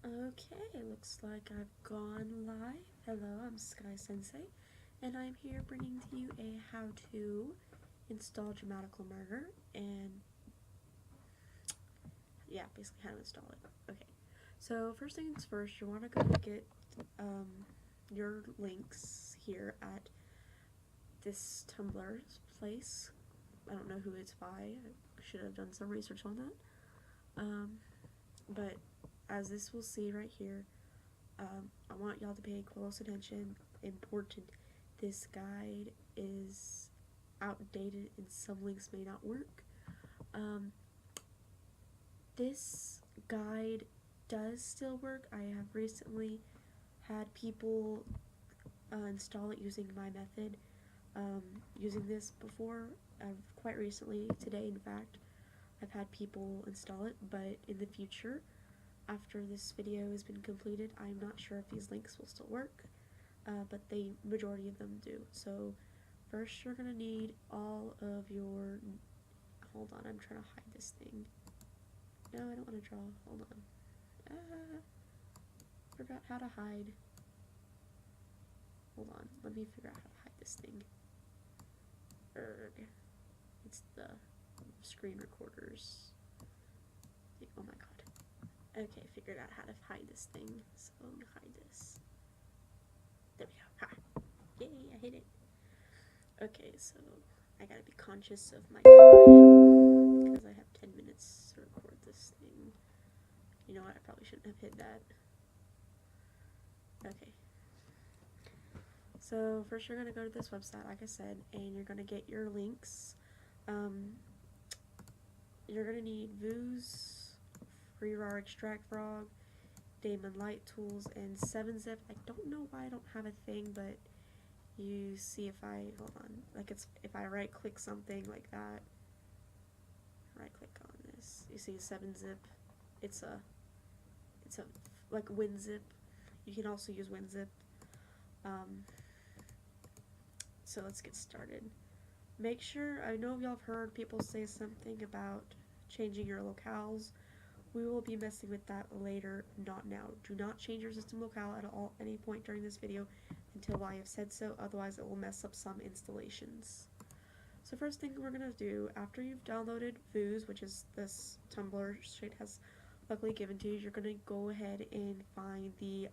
Okay, looks like I've gone live. Hello, I'm Sky Sensei, and I'm here bringing to you a how-to install DRAMAtical Murder, and yeah, basically how to install it. Okay, so first things first, you want to go get your links here at this Tumblr place. I don't know who it's by. I should have done some research on that. But as this will see right here, I want y'all to pay close attention. Important. This guide is outdated and some links may not work. This guide does still work. I have recently had people install it using my method. Using this before, quite recently, today in fact, I've had people install it, but in the future, after this video has been completed, I'm not sure if these links will still work, but the majority of them do. So first you're going to need all of your, hold on, I'm trying to hide this thing. No, I don't want to draw, hold on. Forgot how to hide. Hold on, let me figure out how to hide this thing. It's the screen recorders. Oh my god. Okay, figured out how to hide this thing. So I'm gonna hide this. There we go. Ha! Yay, I hit it. Okay, so I gotta be conscious of my time because I have 10 minutes to record this thing. You know what? I probably shouldn't have hit that. Okay. So first you're gonna go to this website, like I said, and you're gonna get your links. You're gonna need Vooz, FreeRAR Extract Frog, Daemon Light Tools, and 7-Zip. I don't know why I don't have a thing, but you see if I, hold on, like if I right click something like that, right click on this, you see 7-Zip, it's a like WinZip. You can also use WinZip. So let's get started. Make sure, I know y'all have heard people say something about changing your locales. We will be messing with that later, not now. Do not change your system locale at any point during this video until I have said so, otherwise it will mess up some installations. So first thing we're going to do, after you've downloaded Vooz, which is this Tumblr shit has luckily given to you, you're going to go ahead and find the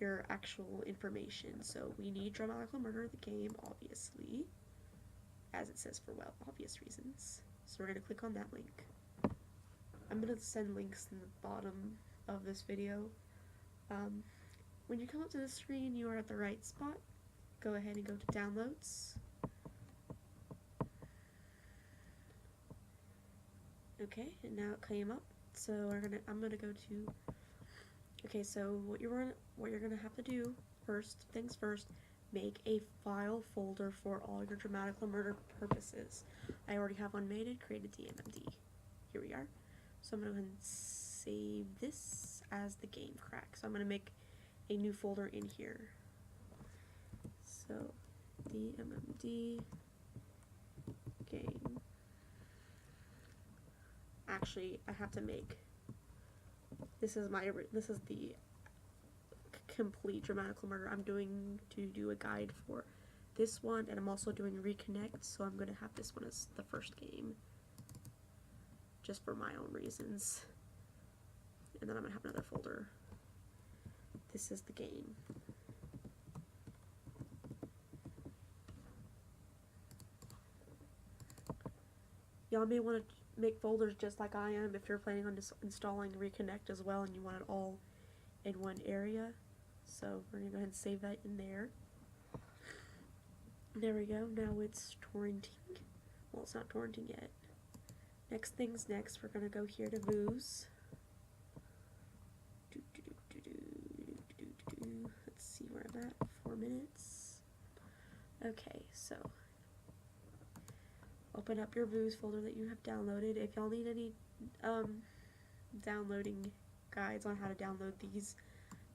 your actual information. So we need DRAMAtical Murder, the game, obviously, as it says for, well, obvious reasons. So we're going to click on that link. I'm going to send links in the bottom of this video. When you come up to this screen, you are at the right spot. Go ahead and go to Downloads. Okay, and now it came up. So I'm gonna go to. Okay, so what you're gonna have to do, first things first, make a file folder for all your DRAMAtical Murder purposes. I already have one made and created the MMD. Here we are. So I'm going to go ahead and save this as the game crack. So I'm going to make a new folder in here. So DMMD game. Actually, I have to make. This is the complete DRAMAtical Murder. I'm doing to do a guide for this one, and I'm also doing Reconnect. So I'm going to have this one as the first game, just for my own reasons. And then I'm gonna have another folder. This is the game. Y'all may want to make folders just like I am if you're planning on installing Reconnect as well and you want it all in one area. So we're gonna go ahead and save that in there. There we go. Now it's torrenting. Well, it's not torrenting yet. Next things next, we're gonna go here to Vooz. Let's see where I'm at. 4 minutes. Okay, so open up your Vooz folder that you have downloaded. If y'all need any downloading guides on how to download these,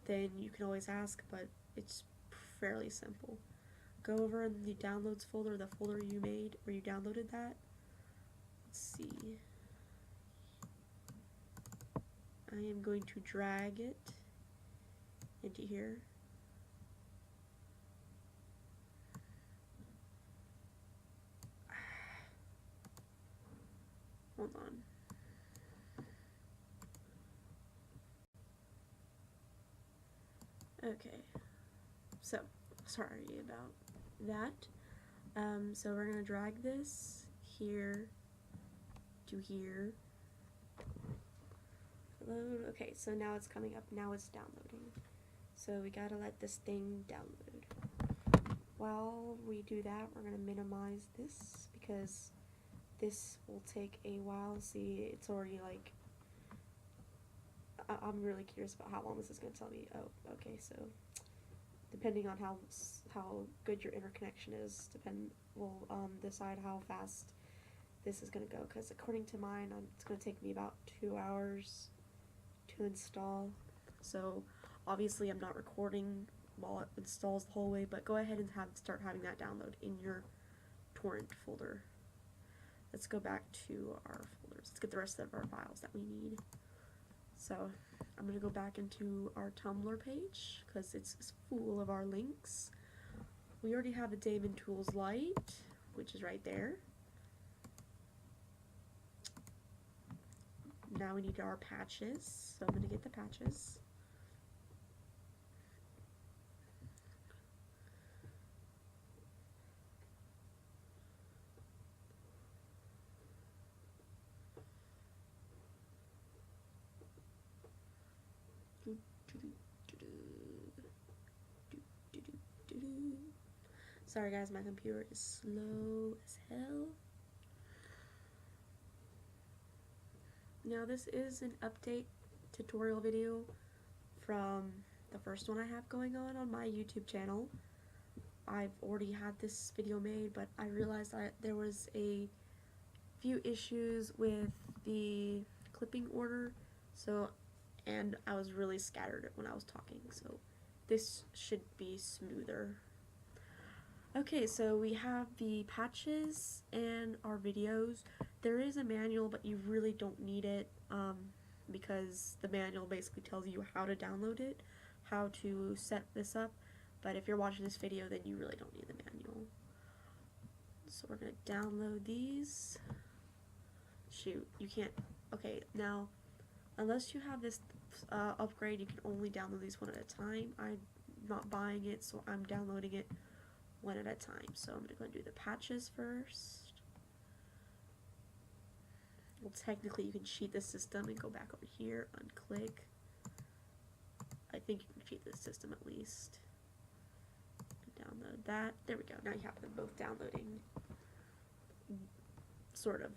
then you can always ask, but it's fairly simple. Go over in the downloads folder, the folder you made where you downloaded that. Let's see. I am going to drag it into here. Hold on. Okay, so sorry about that. So we're gonna drag this here to here. Load. Okay, so now it's coming up. Now it's downloading. So we gotta let this thing download. While we do that, we're gonna minimize this because this will take a while. See, it's already like, I'm really curious about how long this is gonna tell me. Oh, okay, so depending on how good your interconnection is, will decide how fast this is gonna go. Because according to mine, it's gonna take me about 2 hours to install. So obviously I'm not recording while it installs the whole way, but go ahead and start having that download in your torrent folder. Let's go back to our folders. Let's get the rest of our files that we need. So I'm going to go back into our Tumblr page because it's full of our links. We already have a Daemon Tools Lite, which is right there. Now we need our patches, so I'm going to get the patches. Sorry guys, my computer is slow as hell. Now this is an update tutorial video from the first one I have going on my YouTube channel. I've already had this video made, but I realized that there was a few issues with the clipping order, and I was really scattered when I was talking, so this should be smoother. Okay, so we have the patches and our videos. There is a manual, but you really don't need it because the manual basically tells you how to download it, how to set this up, but if you're watching this video, then you really don't need the manual. So we're going to download these. Shoot, you can't. Okay, now, unless you have this upgrade, you can only download these one at a time. I'm not buying it, so I'm downloading it one at a time. So I'm going to go and do the patches first. Well, technically you can cheat the system and go back over here, unclick. I think you can cheat the system at least. Download that. There we go. Now you have them both downloading. Sort of.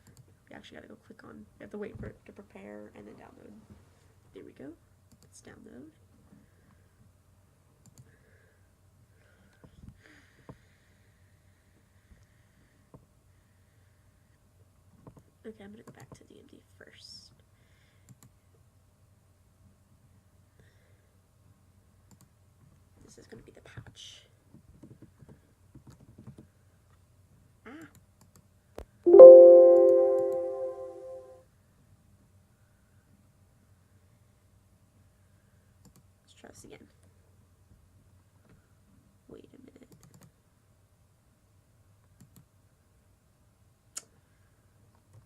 You actually got to go click on, you have to wait for it to prepare and then download. There we go. Let's download. Okay, I'm going to go back to DMD first. This is going to be the patch. Ah! Let's try this again. Wait a minute.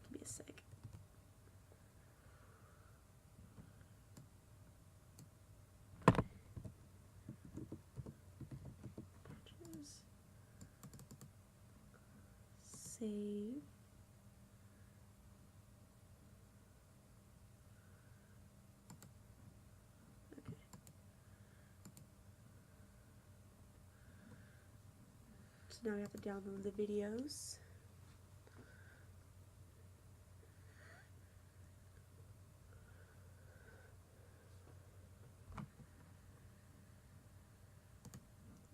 Give me a sec. Patches. Save. Okay. So now we have to download the videos.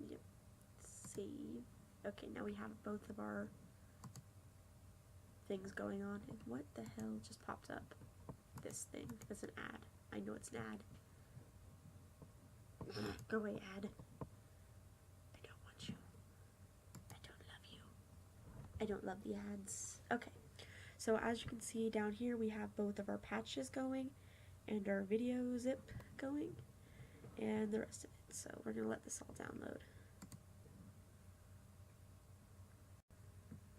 Yep. Save. Okay, now we have both of our things going on. And what the hell just popped up? This thing. That's an ad. I know it's an ad. Go away, ad. I don't want you. I don't love you. I don't love the ads. Okay. So as you can see down here, we have both of our patches going. and our video zip going, and the rest of it. So we're going to let this all download.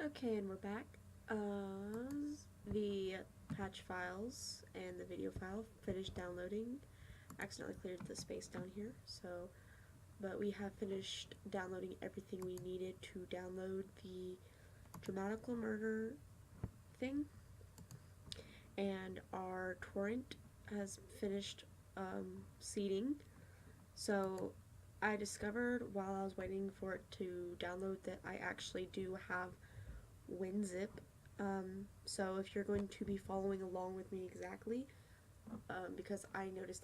Okay, and we're back. The patch files and the video file finished downloading. Accidentally cleared the space down here, but we have finished downloading everything we needed to download the DRAMAtical murder thing, and our torrent has finished seeding. So I discovered while I was waiting for it to download that I actually do have WinZip. So if you're going to be following along with me exactly, because I noticed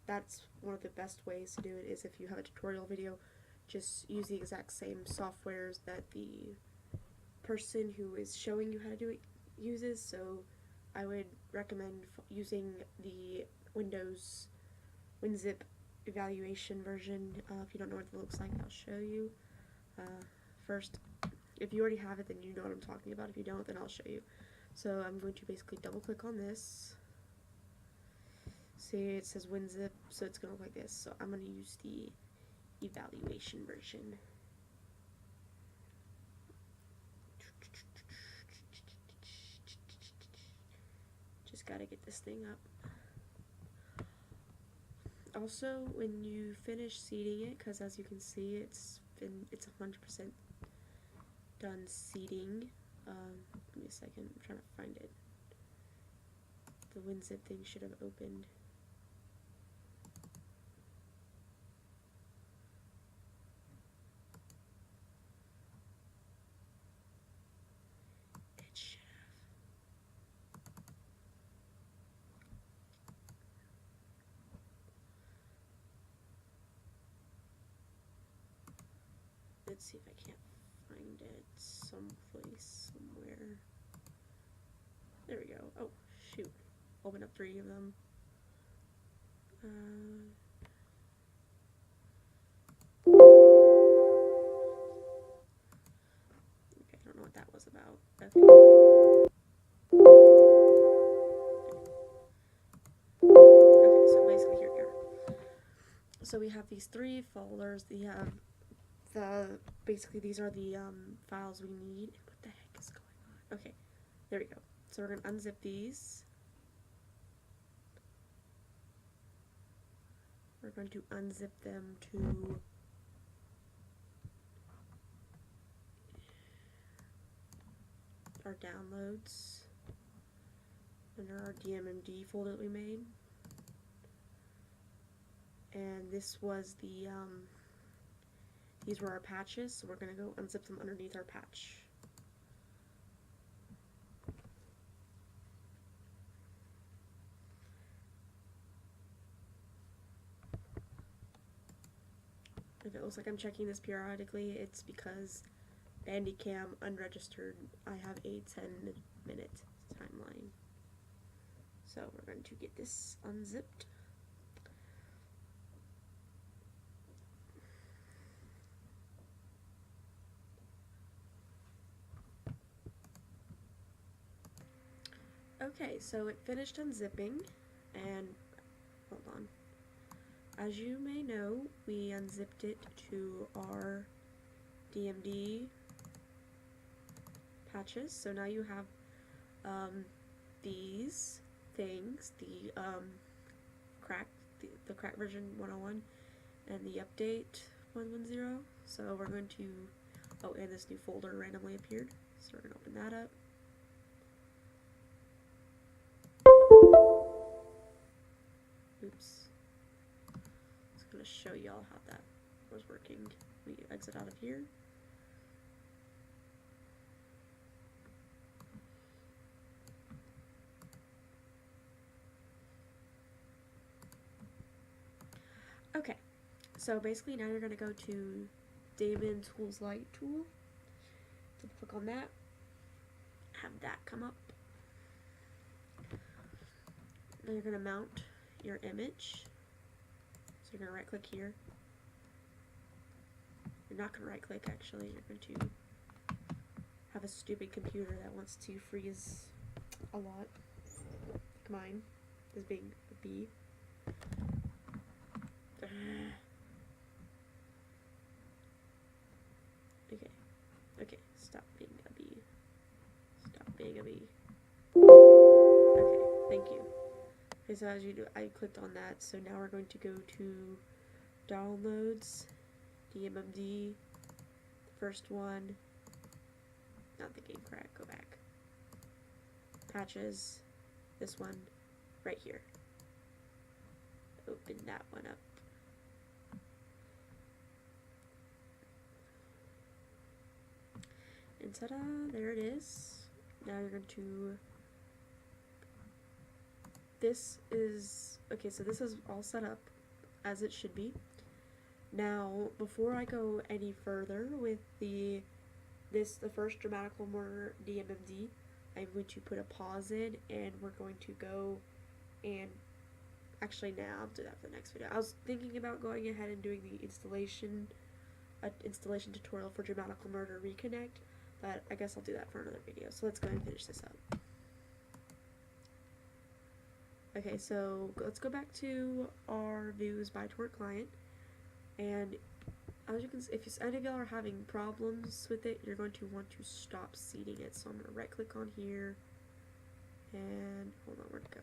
that's one of the best ways to do it, is if you have a tutorial video, just use the exact same softwares that the person who is showing you how to do it uses. So I would recommend using the Windows WinZip evaluation version. If you don't know what it looks like, I'll show you. First, if you already have it, then you know what I'm talking about. If you don't, then I'll show you. So I'm going to basically double click on this. See, it says WinZip, so it's going to look like this. So I'm going to use the evaluation version. Just got to get this thing up. Also, when you finish seeding it, because as you can see, it's 100% done seeding. Give me a second, I'm trying to find it. The WinZip thing should have opened. It should have. Let's see if I can't find it someplace, somewhere. There we go. Oh, shoot. Open up 3 of them. Okay, I don't know what that was about. Okay. Okay, so basically here we are. So we have these 3 folders. We have basically these are the files we need. What the heck is going on? Okay, there we go. So we're going to unzip these. We're going to unzip them to our downloads under our DMMD folder that we made. And this was the, these were our patches, so we're going to go unzip them underneath our patch. If it looks like I'm checking this periodically, it's because Bandicam unregistered. I have a 10-minute timeline. So we're going to get this unzipped. Okay, so it finished unzipping, and hold on. As you may know, we unzipped it to our DMD patches. So now you have these things, the crack version 101 and the update 110. So we're going to, oh, and this new folder randomly appeared. So we're going to open that up. Oops. I'm going to show y'all how that was working. We exit out of here. Okay, so basically now you're going to go to Daemon Tools Light tool. So click on that, have that come up. Then you're going to mount your image. So you're going to right click here. You're not going to right click actually, you're going to have a stupid computer that wants to freeze a lot. Like mine is being bee. Okay. Okay, stop being a bee. Stop being a bee. Okay, thank you. Okay, so as you do, I clicked on that, so now we're going to go to downloads, DMMD, first one, not the game crack, go back. Patches, this one, right here. Open that one up. And ta-da, there it is. Now you're going to, this is, okay, so this is all set up as it should be. Now, before I go any further with the first DRAMAtical murder DMMD, I'm going to put a pause in, and we're going to go and, actually, nah, I'll do that for the next video. I was thinking about going ahead and doing the installation tutorial for DRAMAtical Murder Reconnect, but I guess I'll do that for another video. So let's go ahead and finish this up. Okay, so let's go back to our views by Tort client, and as you can see, if any of y'all are having problems with it, you're going to want to stop seeding it. So I'm going to right click on here, and hold on, where'd it go?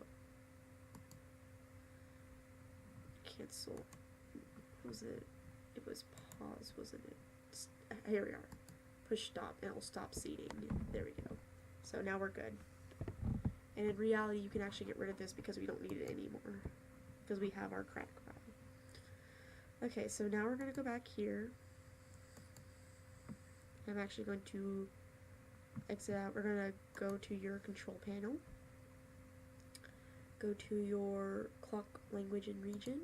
Cancel. What was it? It was pause, wasn't it? Here we are. Push stop, and it'll stop seeding. There we go. So now we're good. And in reality, you can actually get rid of this because we don't need it anymore, because we have our crack file. Okay, so now we're going to go back here. I'm actually going to exit out. We're going to go to your control panel. Go to your clock language and region.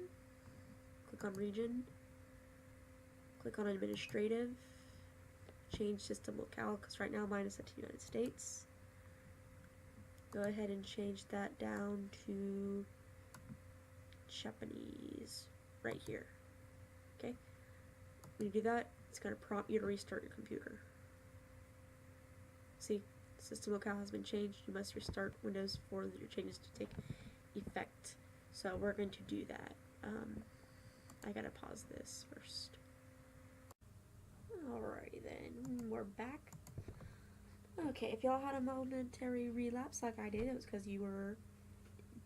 Click on region. Click on administrative. Change system locale, because right now mine is set to United States. Go ahead and change that down to Japanese right here. Okay? When you do that, it's going to prompt you to restart your computer. See? System locale has been changed. You must restart Windows for your changes to take effect. So we're going to do that. I gotta pause this first. Alrighty then, we're back. Okay, if y'all had a momentary relapse like I did, it was because you were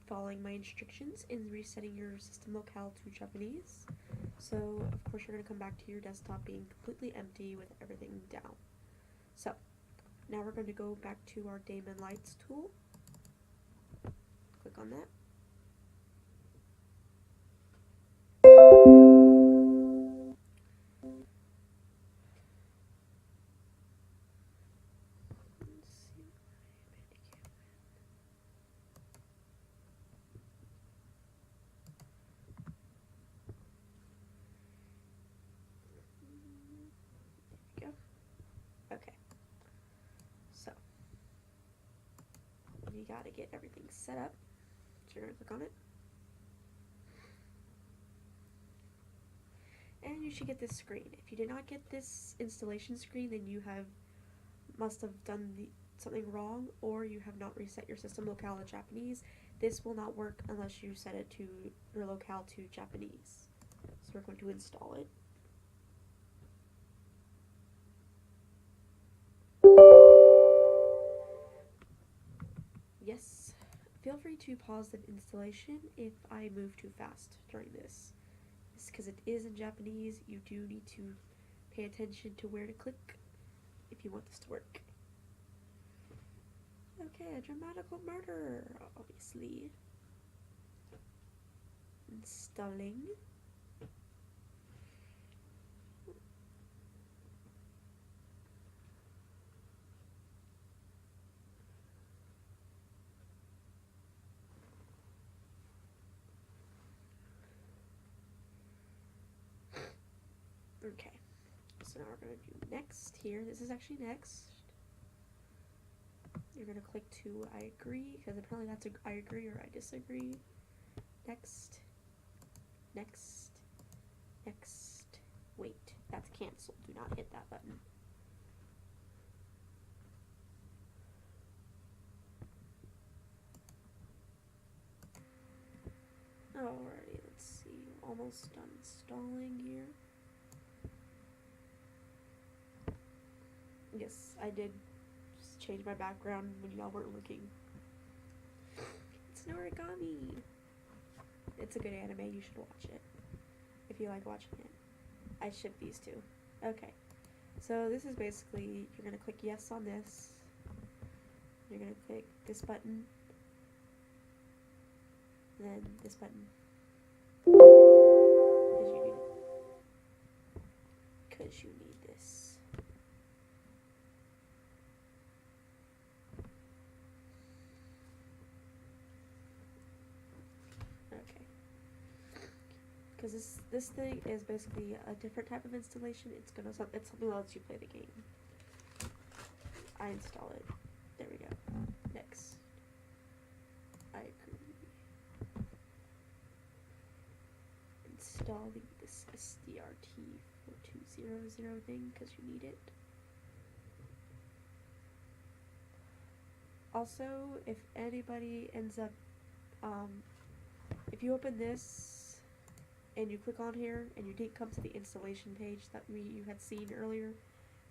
following my instructions in resetting your system locale to Japanese. So, of course, you're going to come back to your desktop being completely empty with everything down. So, now we're going to go back to our Daemon Lights tool. Click on that. Okay, so you gotta get everything set up. So you're gonna click on it, and you should get this screen. If you did not get this installation screen, then you must have done something wrong, or you have not reset your system locale to Japanese. This will not work unless you set it to your locale to Japanese. So we're going to install it. Yes, feel free to pause the installation if I move too fast during this. It's because it is in Japanese. You do need to pay attention to where to click if you want this to work. Okay, a DRAMAtical murder, obviously. Installing. Okay, so now we're going to do next here. This is actually next. You're going to click to I agree, because apparently that's I agree or I disagree. Next. Next. Next. Wait, that's cancel. Do not hit that button. Alrighty, let's see. Almost done installing here. Yes, I did just change my background when y'all weren't looking. It's an origami. It's a good anime, you should watch it. If you like watching it. I ship these two. Okay. So this is basically, you're going to click yes on this. You're going to click this button. And then this button. Because you need this. Okay. Because this thing is basically a different type of installation. It's something that lets you play the game. I install it. There we go. Next. I agree. Installing this SDRT4200 thing because you need it. Also, if anybody ends up, if you open this and you click on here and you didn't come to the installation page that you had seen earlier,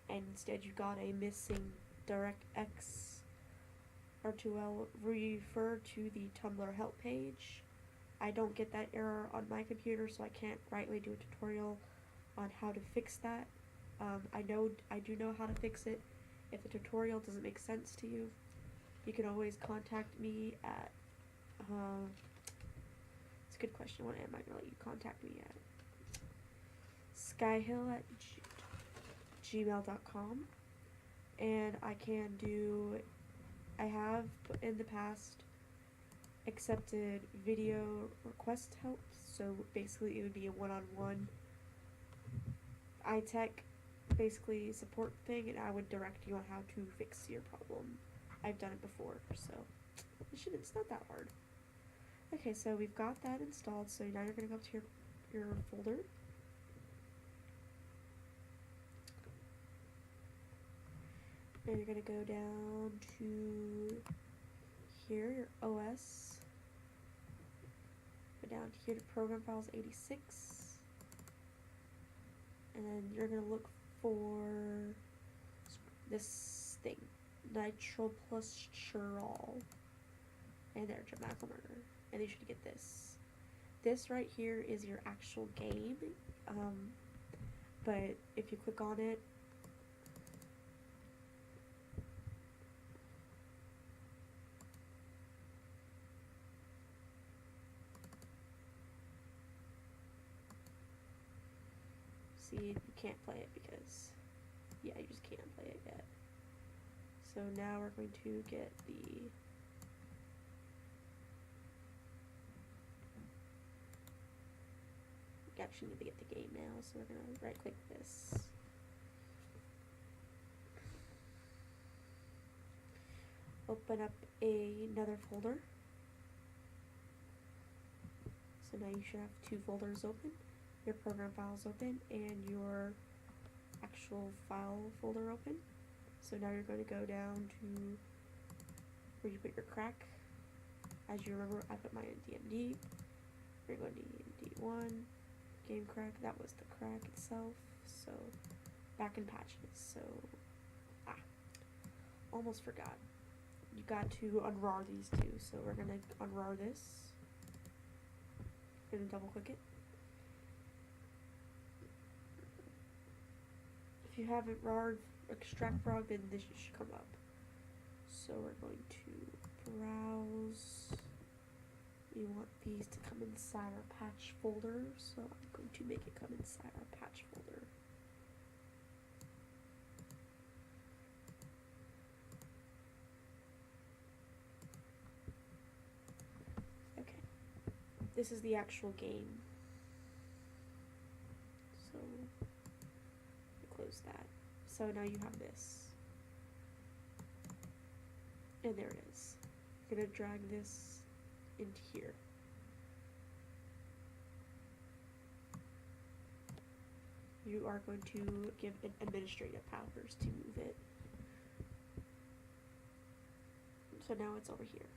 and instead you got a missing DirectX R2L, refer to the Tumblr help page. I don't get that error on my computer, so I can't rightly do a tutorial on how to fix that. I do know how to fix it. If the tutorial doesn't make sense to you, you can always contact me at, it's a good question, what am I going to let you contact me at? skyhill@gmail.com, and I have in the past accepted video request help, so basically it would be a one-on-one iTech basically support thing, and I would direct you on how to fix your problem. I've done it before, so it's not that hard. Okay, so we've got that installed, so now you're going to go up to your folder. And you're going to go down to here, your OS. Go down here to Program Files 86. And then you're going to look for this thing, nitroblusterol. And there, DRAMAtical murder. And you should get this. This right here is your actual game. But if you click on it, see, you can't play it because, yeah, you just can't play it yet. So now we're going to get the actually need to get the game now, so we're going to right click this. Open up another folder. So now you should have two folders open. Your program files open and your actual file folder open. So now you're going to go down to where you put your crack. As you remember, I put mine in DMD. You're going to DMD1. Game crack, that was the crack itself, so back in patches, so almost forgot. You got to unrar these two, so we're gonna unrar this. Gonna double click it. If you haven't RAR'd extract frog, then this should come up. So we're going to browse. We want these to come inside our patch folder, so I'm going to make it come inside our patch folder. Okay, this is the actual game. So, close that. So now you have this. And there it is. I'm going to drag this into here. You are going to give it administrative powers to move it. So now it's over here.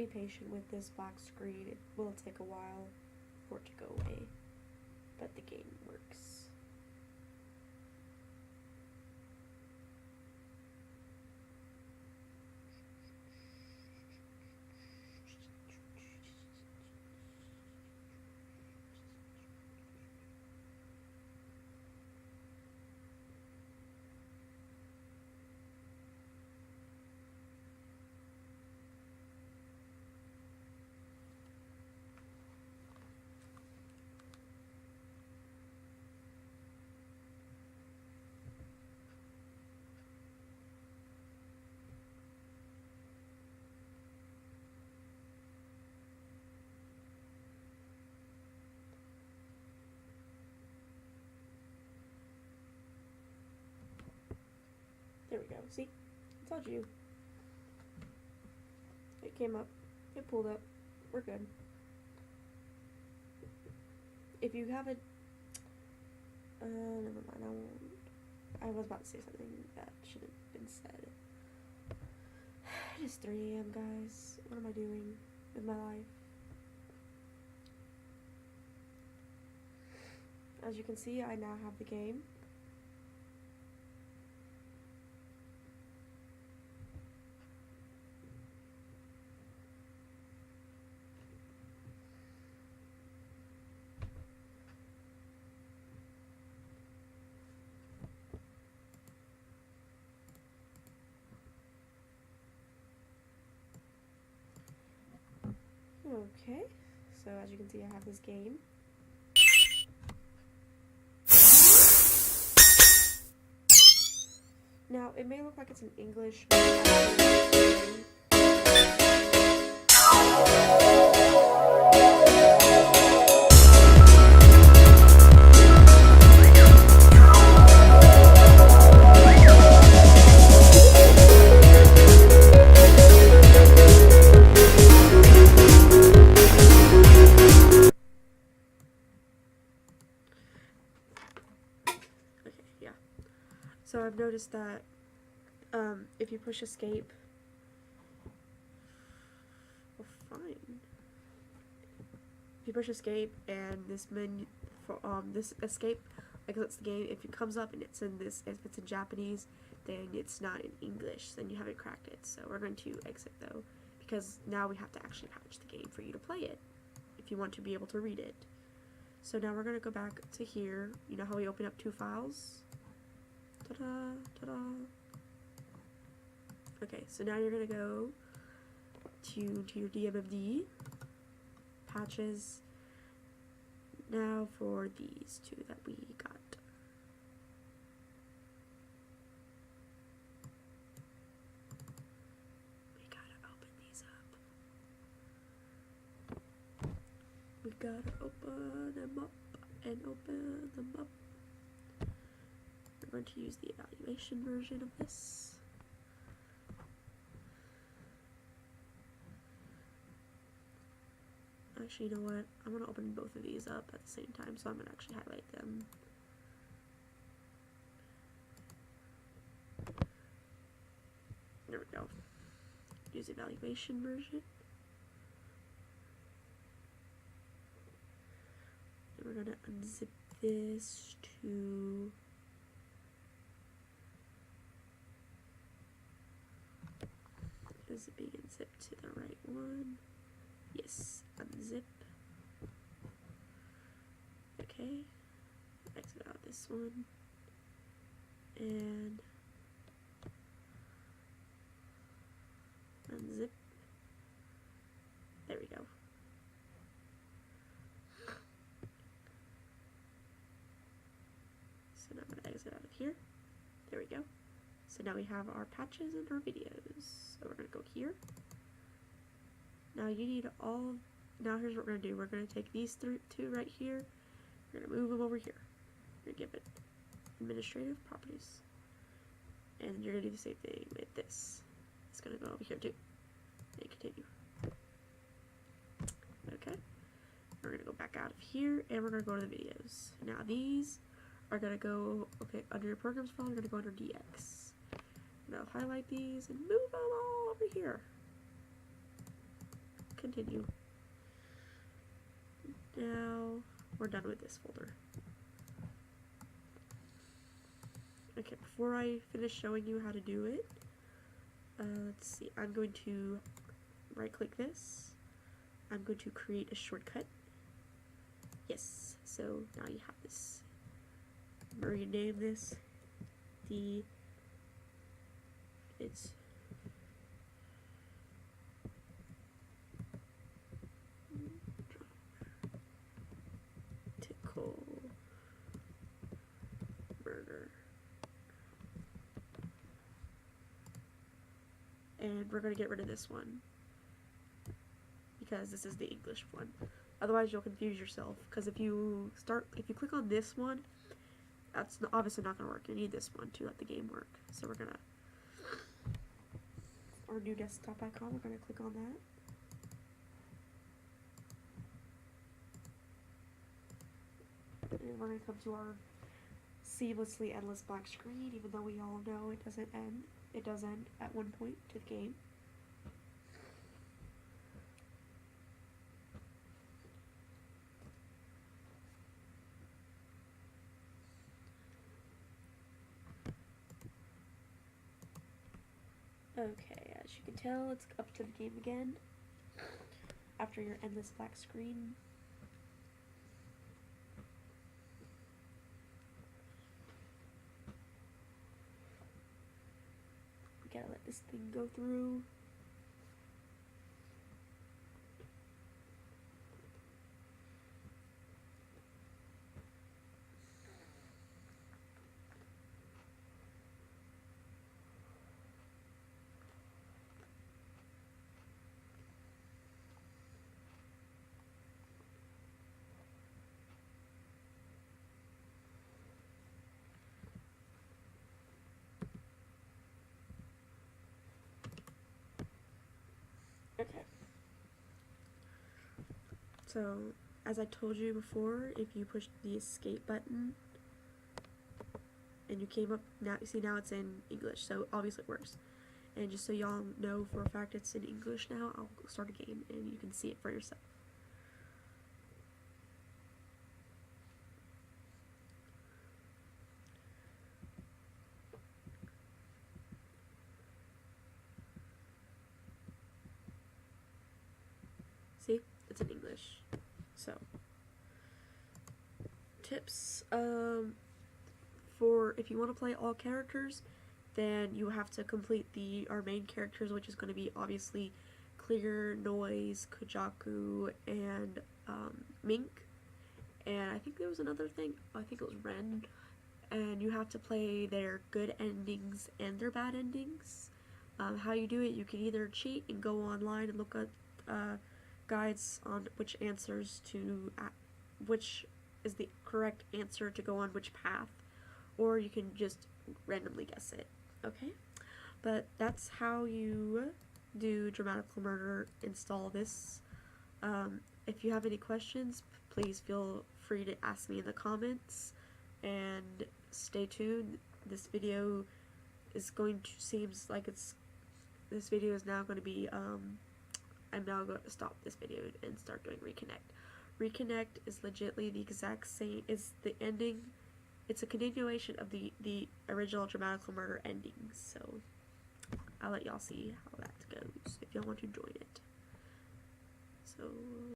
be patient with this black screen. It will take a while for it to go away, but the game works. There we go. See? I told you. It came up. It pulled up. We're good. If you have a... never mind. I won't. I was about to say something that shouldn't have been said. It is 3 a.m., guys. What am I doing with my life? As you can see, I now have the game. Okay, so as you can see, I have this game. Now, it may look like it's in English. So I've noticed that if you push escape, well, fine. If you push escape and this menu for this escape, like that's the game. If it comes up and it's in this, if it's in Japanese, then it's not in English. Then you haven't cracked it. So we're going to exit though, because now we have to actually patch the game for you to play it, if you want to be able to read it. So now we're going to go back to here. You know how we open up 2 files? Ta-da, ta-da. Okay, so now you're going to go to your DMMD, patches, now for these 2 that we got. We gotta open these up. We gotta open them up and open them up. We're going to use the evaluation version of this. Actually, you know what? I'm going to open both of these up at the same time, so I'm going to actually highlight them. There we go. Use the evaluation version. And we're going to unzip this to... Is it being unzipped to the right one? Yes, unzip. Okay, exit out this one, and unzip. There we go. So now I'm going to exit out of here. There we go. So now we have our patches and our videos. So we're going to go here. Now you need all, now here's what we're going to do. We're going to take these 2 right here. We're going to move them over here. We're going to give it administrative properties. And you're going to do the same thing with this. It's going to go over here too. And continue. Okay. We're going to go back out of here and we're going to go to the videos. Now these are going to go, okay, under your programs file, you're going to go under DX. Now highlight these and move them all over here. continue. Now we're done with this folder. Okay, before I finish showing you how to do it, let's see, I'm going to right click this. I'm going to create a shortcut. Yes, so now you have this. I'm going to rename this it's DRAMAtical murder. And we're going to get rid of this one because this is the English one. Otherwise you'll confuse yourself, because if you click on this one, that's obviously not going to work. You need this one to let the game work. So we're going to, our new desktop icon, we're going to click on that. And we're going to come to our seamlessly endless black screen, even though we all know it doesn't end. It does end at one point to the game. Okay, as you can tell, it's up to the game again after your endless black screen. We gotta let this thing go through. Okay. So, as I told you before, if you push the escape button and you came up, now you see now it's in English, so obviously it works. And just so y'all know for a fact it's in English now, I'll start a game and you can see it for yourself. See? It's in English. So, tips, for if you want to play all characters, then you have to complete our main characters, which is going to be obviously Clear, Noise, Kujaku, and Mink. And I think there was another thing, I think it was Ren. And you have to play their good endings and their bad endings. How you do it, you can either cheat and go online and look at guides on which answers to, which is the correct answer to go on which path, or you can just randomly guess it, okay? But that's how you do DRAMAtical Murder, install this. If you have any questions, please feel free to ask me in the comments, and stay tuned. This video is going to, this video is now going to be, I'm now going to stop this video and start doing Reconnect. Reconnect is legitly the exact same, is the ending, it's a continuation of the original DRAMAtical Murder ending, so I'll let y'all see how that goes if y'all want to join it. So